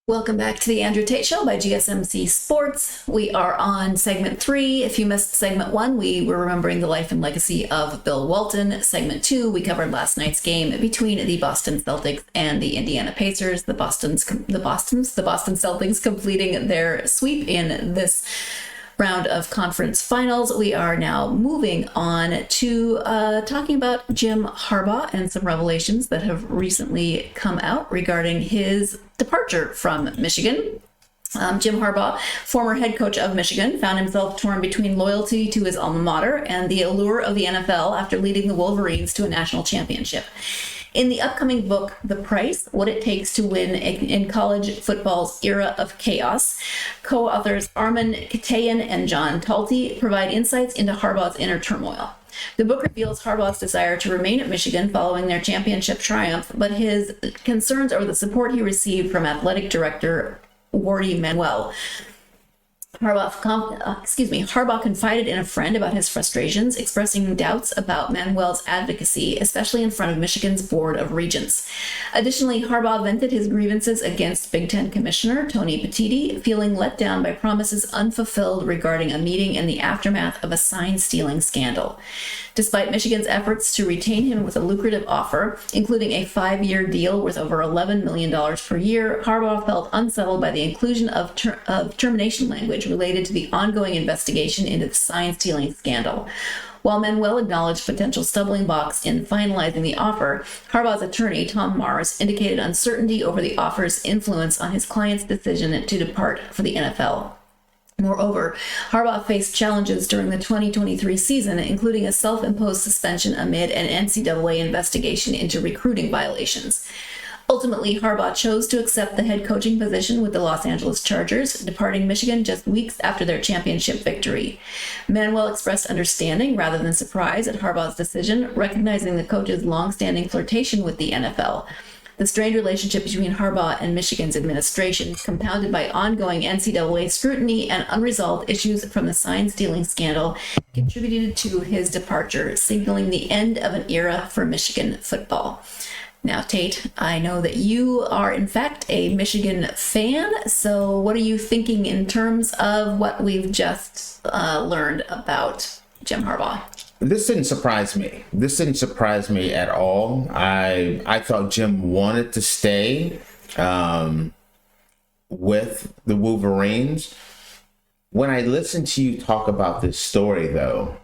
Welcome back to the Andrew Tate Show by GSMC Sports. We are on segment 3. If you missed segment 1, we were remembering the life and legacy of Bill Walton. Segment 2, we covered last night's game between the Boston Celtics and the Indiana Pacers. The Boston Celtics completing their sweep in this round of conference finals. We are now moving on to talking about Jim Harbaugh and some revelations that have recently come out regarding his departure from Michigan. Jim Harbaugh, former head coach of Michigan, found himself torn between loyalty to his alma mater and the allure of the NFL after leading the Wolverines to a national championship. In the upcoming book, The Price, What It Takes to Win in College Football's Era of Chaos, co-authors Armen, Keteyian, and Talty provide insights into Harbaugh's inner turmoil. The book reveals Harbaugh's desire to remain at Michigan following their championship triumph, but his concerns over the support he received from athletic director Wardy Manuel. Harbaugh confided in a friend about his frustrations, expressing doubts about Manuel's advocacy, especially in front of Michigan's Board of Regents. Additionally, Harbaugh vented his grievances against Big Ten Commissioner Tony Petitti, feeling let down by promises unfulfilled regarding a meeting in the aftermath of a sign-stealing scandal. Despite Michigan's efforts to retain him with a lucrative offer, including a 5-year deal worth over $11 million per year, Harbaugh felt unsettled by the inclusion of termination language related to the ongoing investigation into the sign-stealing scandal. While Manuel acknowledged potential stumbling blocks in finalizing the offer, Harbaugh's attorney, Tom Mars, indicated uncertainty over the offer's influence on his client's decision to depart for the NFL. Moreover, Harbaugh faced challenges during the 2023 season, including a self-imposed suspension amid an NCAA investigation into recruiting violations. Ultimately, Harbaugh chose to accept the head coaching position with the Los Angeles Chargers, departing Michigan just weeks after their championship victory. Manuel expressed understanding rather than surprise at Harbaugh's decision, recognizing the coach's long-standing flirtation with the NFL. The strained relationship between Harbaugh and Michigan's administration, compounded by ongoing NCAA scrutiny and unresolved issues from the sign-stealing scandal, contributed to his departure, signaling the end of an era for Michigan football. Now, Tate, I know that you are, in fact, a Michigan fan, so what are you thinking in terms of what we've just learned about Jim Harbaugh? This didn't surprise me. This didn't surprise me at all. I thought Jim wanted to stay with the Wolverines. When I listen to you talk about this story, though,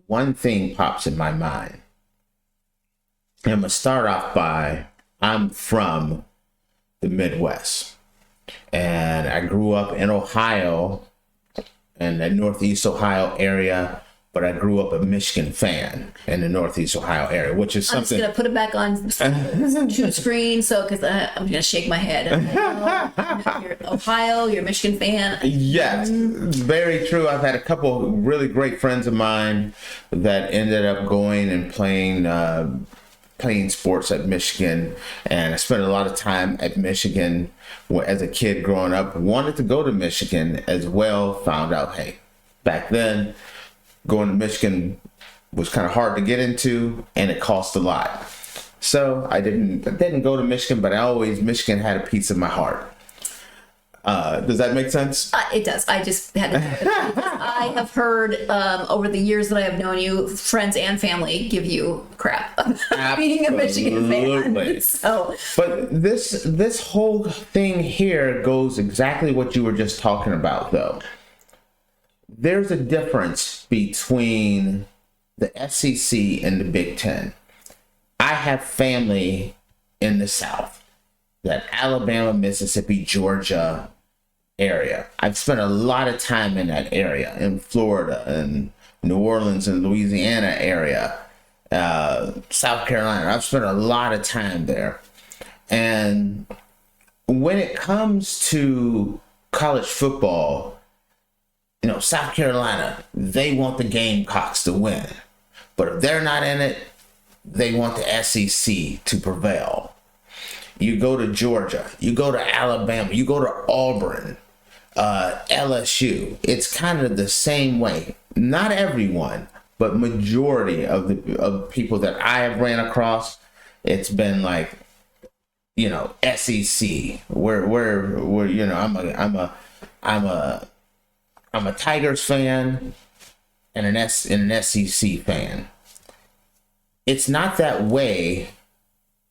one thing pops in my mind. I'm going to start off by, I'm from the Midwest, and I grew up in Ohio, in the Northeast Ohio area, but I grew up a Michigan fan in the Northeast Ohio area, which is something. I'm just going to put it back on two screen, because I'm going to shake my head. You're Ohio, you're a Michigan fan. Yes, very true. I've had a couple really great friends of mine that ended up going and playing sports at Michigan, and I spent a lot of time at Michigan as a kid growing up. Wanted to go to Michigan as well. Found out, hey, back then, going to Michigan was kind of hard to get into, and it cost a lot. So I didn't go to Michigan, but Michigan had a piece of my heart. Does that make sense? It does. I just had to. I have heard over the years that I have known you, friends and family give you crap about being a Michigan fan. So, but this whole thing here goes exactly what you were just talking about, though. There's a difference between the SEC and the Big Ten. I have family in the South, that Alabama, Mississippi, Georgia area. I've spent a lot of time in that area, in Florida and New Orleans and Louisiana area, South Carolina. I've spent a lot of time there. And when it comes to college football, South Carolina, they want the Gamecocks to win. But if they're not in it, they want the SEC to prevail. You go to Georgia, you go to Alabama, you go to Auburn, LSU. It's kind of the same way. Not everyone, but majority of people that I have ran across, it's been like SEC. We're I'm a Tigers fan and an SEC fan. It's not that way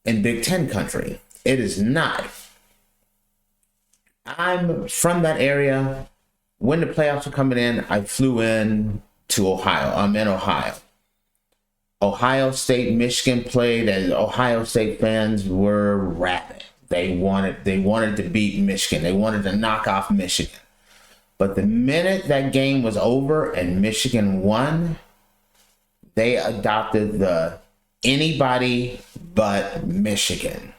in Big Ten country. It is not. I'm from that area. When the playoffs were coming in, I flew in to Ohio. I'm in Ohio. Ohio State, Michigan played, and Ohio State fans were rabid. They wanted to beat Michigan. They wanted to knock off Michigan. But the minute that game was over and Michigan won, they adopted the anybody but Michigan.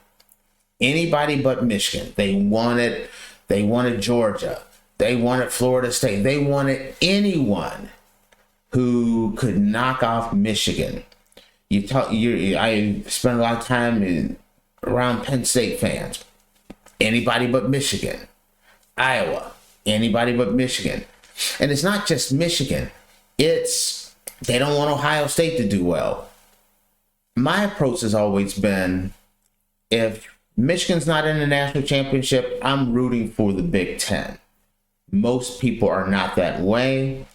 Anybody but Michigan. They wanted Georgia. They wanted Florida State. They wanted anyone who could knock off Michigan. I spent a lot of time around Penn State fans. Anybody but Michigan. Iowa. Anybody but Michigan. And it's not just Michigan. They don't want Ohio State to do well. My approach has always been, if Michigan's not in the national championship, I'm rooting for the Big Ten. Most people are not that way.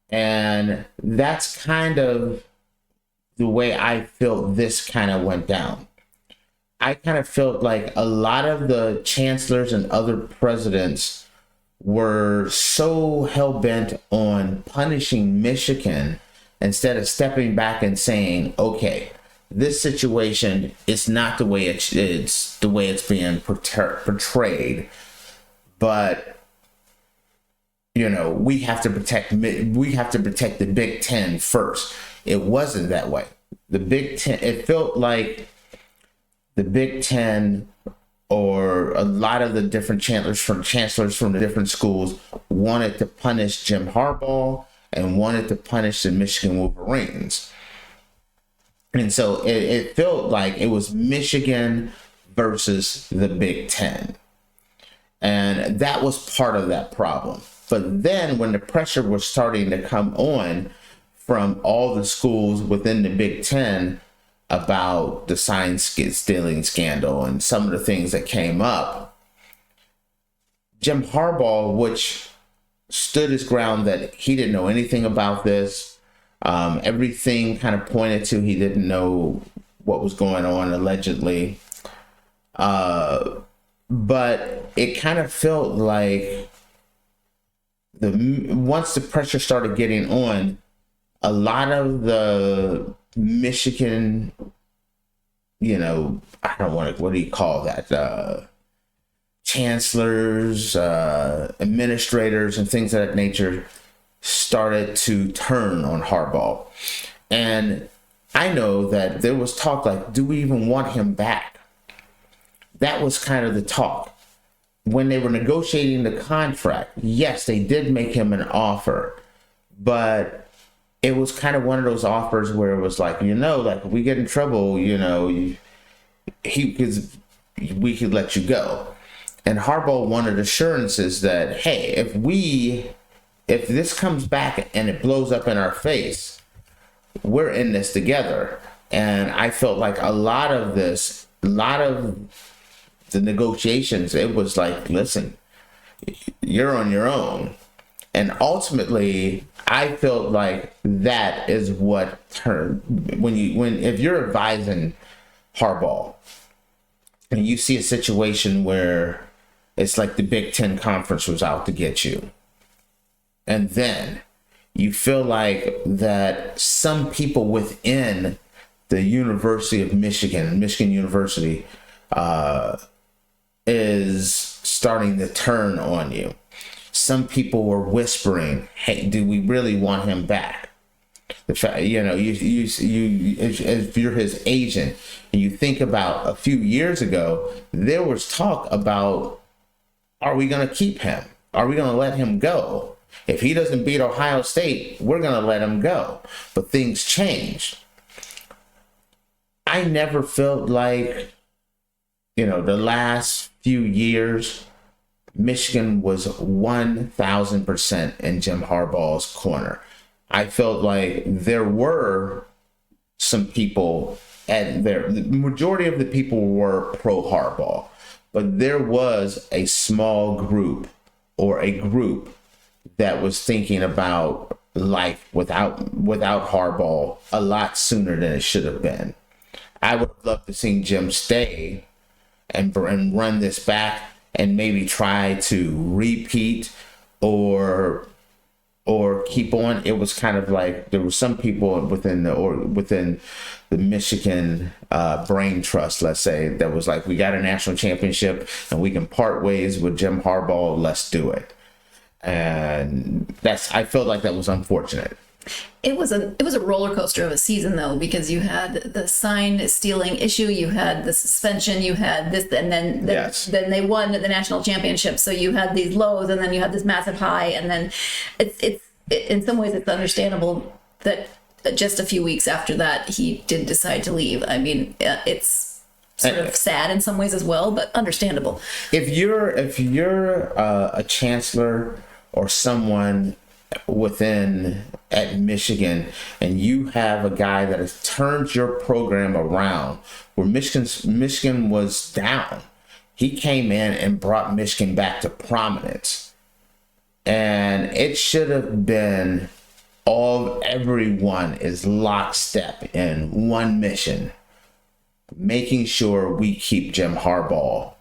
And that's kind of the way I felt this kind of went down. I kind of felt like a lot of the chancellors and other presidents were so hell-bent on punishing Michigan instead of stepping back and saying, okay, this situation is not the way it's the way it's being portrayed, but we have to protect the Big Ten first. It wasn't that way. The Big Ten, it felt like the Big Ten, or a lot of the different chancellors from the different schools, wanted to punish Jim Harbaugh and wanted to punish the Michigan Wolverines. And so it felt like it was Michigan versus the Big Ten. And that was part of that problem. But then when the pressure was starting to come on from all the schools within the Big Ten about the sign stealing scandal and some of the things that came up, Jim Harbaugh, which stood his ground that he didn't know anything about this, everything kind of pointed to he didn't know what was going on, allegedly. But it kind of felt like once the pressure started getting on, a lot of the Michigan, what do you call that? Chancellors, administrators, and things of that nature started to turn on Harbaugh. And I know that there was talk like, do we even want him back? That was kind of the talk. When they were negotiating the contract, yes, they did make him an offer, but it was kind of one of those offers where it was like, if we get in trouble, we could let you go. And Harbaugh wanted assurances that, hey, if this comes back and it blows up in our face, we're in this together. And I felt like a lot of the negotiations, it was like, listen, you're on your own. And ultimately, I felt like that is what turned if you're advising Harbaugh and you see a situation where it's like the Big Ten Conference was out to get you, and then you feel like that some people within the University of Michigan University, is starting to turn on you. Some people were whispering, hey, do we really want him back? The fact, if you're his agent and you think about a few years ago, there was talk about, are we going to keep him? Are we going to let him go? If he doesn't beat Ohio State, we're going to let him go. But things changed. I never felt like, the last few years, Michigan was 1,000% in Jim Harbaugh's corner. I felt like there were some people and the majority of the people were pro Harbaugh, but there was a small group or a group that was thinking about life without Harbaugh a lot sooner than it should have been. I would have loved to see Jim stay and run this back and maybe try to repeat or keep on. It was kind of like there were some people within the Michigan brain trust, let's say, that was like, we got a national championship and we can part ways with Jim Harbaugh. Let's do it. And I felt like that was unfortunate. It was a roller coaster of a season, though, because you had the sign stealing issue, you had the suspension, you had this, and then then they won the national championship. So you had these lows, and then you had this massive high, and then it's in some ways it's understandable that just a few weeks after that he did decide to leave. I mean, it's sort of sad in some ways as well, but understandable. If you're a chancellor or someone at Michigan, and you have a guy that has turned your program around, where Michigan was down, he came in and brought Michigan back to prominence, and it should have been everyone is lockstep in one mission, making sure we keep Jim Harbaugh,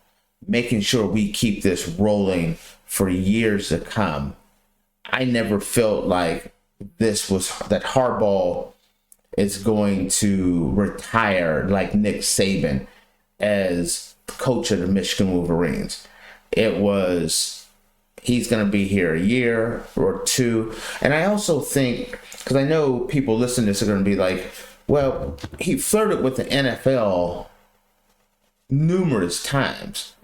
making sure we keep this rolling for years to come. I never felt like that Harbaugh is going to retire like Nick Saban as coach of the Michigan Wolverines. It was, he's going to be here a year or two. And I also think, because I know people listening to this are going to be like, well, he flirted with the NFL numerous times.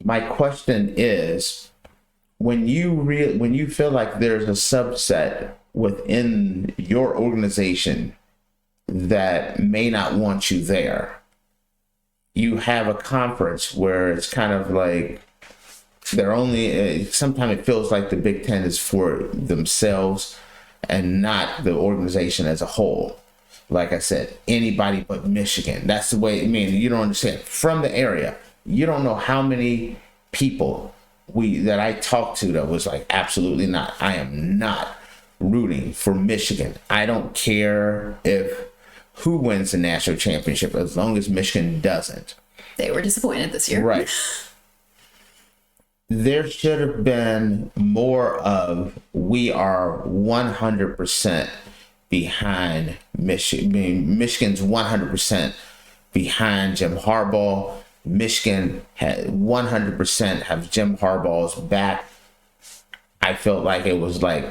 My question is, when you feel like there's a subset within your organization that may not want you there, you have a conference where it's kind of like sometimes it feels like the Big Ten is for themselves and not the organization as a whole. Like I said, anybody but Michigan. That's the way, you don't understand. From the area, you don't know how many people that I talked to that was like, absolutely not. I am not rooting for Michigan. I don't care who wins the national championship as long as Michigan doesn't. They were disappointed this year. Right. There should have been more of, we are 100% behind Michigan. Michigan's 100% behind Jim Harbaugh. Michigan had 100% have Jim Harbaugh's back. I felt like it was like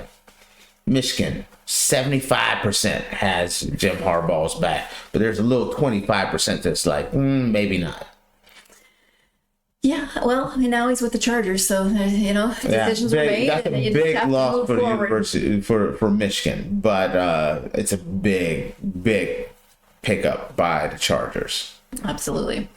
Michigan 75% has Jim Harbaugh's back, but there's a little 25% that's like, maybe not. Yeah, well, now he's with the Chargers, so decisions were made. That's a big loss for the university for Michigan, but it's a big pickup by the Chargers. Absolutely.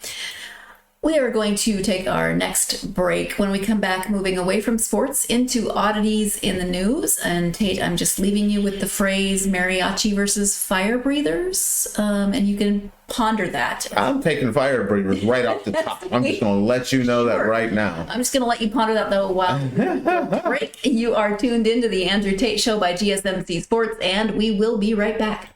We are going to take our next break. When we come back, moving away from sports into oddities in the news. And Tate, I'm just leaving you with the phrase mariachi versus fire breathers. And you can ponder that. I'm taking fire breathers right off the top. I'm just going to let you know that right now. I'm just going to let you ponder that, though, while we break. You are tuned into the Andrew Tate Show by GSMC Sports, and we will be right back.